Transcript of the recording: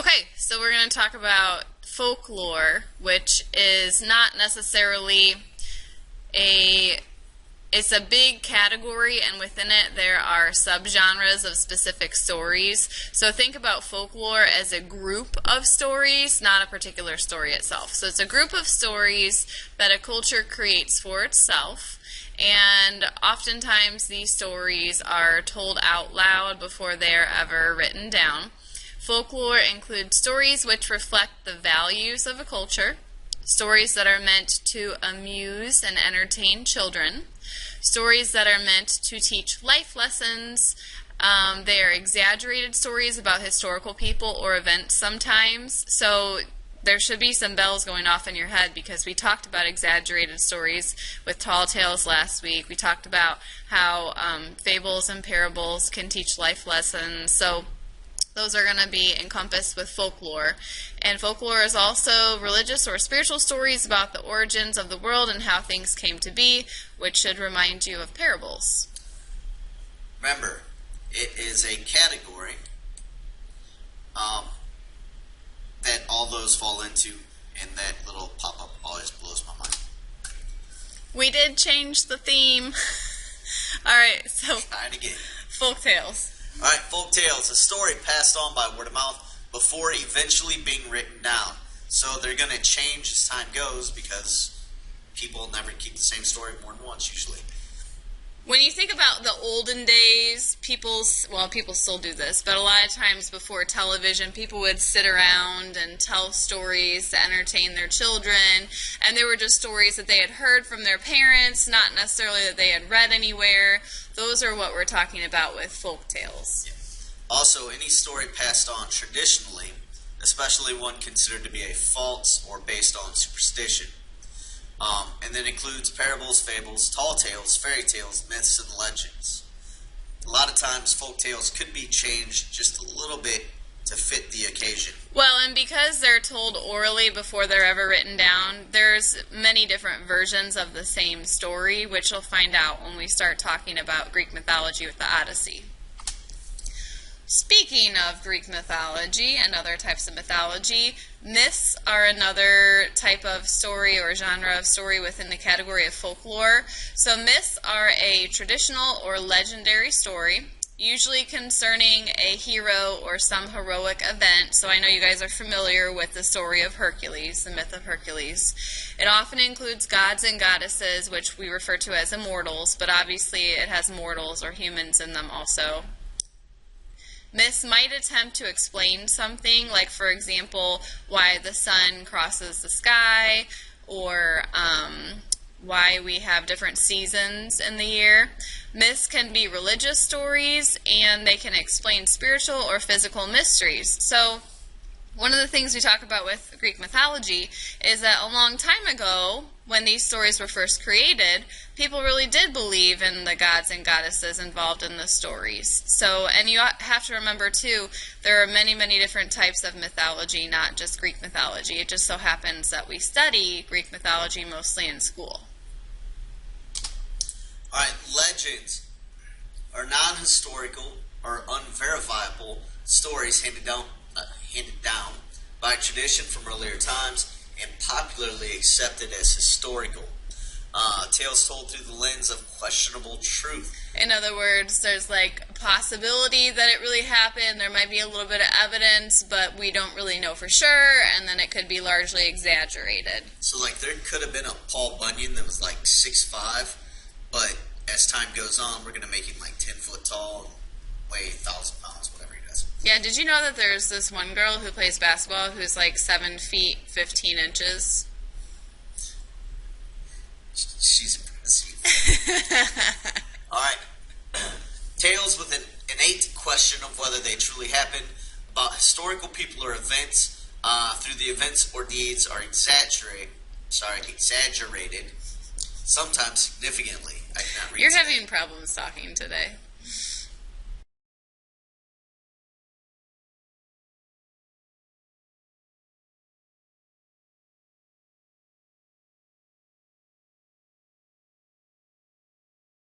Okay, so we're going to talk about folklore, which is not necessarily it's a big category, and within it there are subgenres of specific stories. So think about folklore as a group of stories, not a particular story itself. So it's a group of stories that a culture creates for itself, and oftentimes these stories are told out loud before they are ever written down. Folklore includes stories which reflect the values of a culture, stories that are meant to amuse and entertain children, stories that are meant to teach life lessons. They are exaggerated stories about historical people or events sometimes. So there should be some bells going off in your head, because we talked about exaggerated stories with tall tales last week. We talked about how fables and parables can teach life lessons. So those are going to be encompassed with folklore. And folklore is also religious or spiritual stories about the origins of the world and how things came to be, which should remind you of parables. Remember, it is a category that all those fall into, and that little pop-up always blows my mind. We did change the theme. Alright, so Trying to get folk tales. Alright, folk tales, a story passed on by word of mouth before eventually being written down. So they're going to change as time goes, because people never keep the same story more than once usually. When you think about the olden days, people still do this, but a lot of times before television, people would sit around and tell stories to entertain their children, and they were just stories that they had heard from their parents, not necessarily that they had read anywhere. Those are what we're talking about with folk tales. Yeah. Also, any story passed on traditionally, especially one considered to be a false or based on superstition. And then includes parables, fables, tall tales, fairy tales, myths, and legends. A lot of times folk tales could be changed just a little bit to fit the occasion. Well, and because they're told orally before they're ever written down, there's many different versions of the same story, which you'll find out when we start talking about Greek mythology with the Odyssey. Speaking of Greek mythology and other types of mythology, myths are another type of story or genre of story within the category of folklore. So myths are a traditional or legendary story, usually concerning a hero or some heroic event. So I know you guys are familiar with the story of Hercules, the myth of Hercules. It often includes gods and goddesses, which we refer to as immortals, but obviously it has mortals or humans in them also. Myths might attempt to explain something, like, for example, why the sun crosses the sky, or why we have different seasons in the year. Myths can be religious stories, and they can explain spiritual or physical mysteries. So one of the things we talk about with Greek mythology is that a long time ago, when these stories were first created, people really did believe in the gods and goddesses involved in the stories. So, and you have to remember too, there are many, many different types of mythology, not just Greek mythology. It just so happens that we study Greek mythology mostly in school. Alright, legends are non-historical or unverifiable stories handed down by tradition from earlier times and popularly accepted as historical. Tales told through the lens of questionable truth. In other words, there's like a possibility that it really happened. There might be a little bit of evidence, but we don't really know for sure, and then it could be largely exaggerated. So like there could have been a Paul Bunyan that was like 6'5", but as time goes on, we're going to make him like 10 foot tall and weigh 1,000 pounds, whatever he does. Yeah, did you know that there's this one girl who plays basketball who's like 7 feet 15 inches? She's impressive. Alright. Tales with an innate question of whether they truly happened about historical people or events through the events or deeds are exaggerated, sometimes significantly. I cannot read You're today. having problems talking today.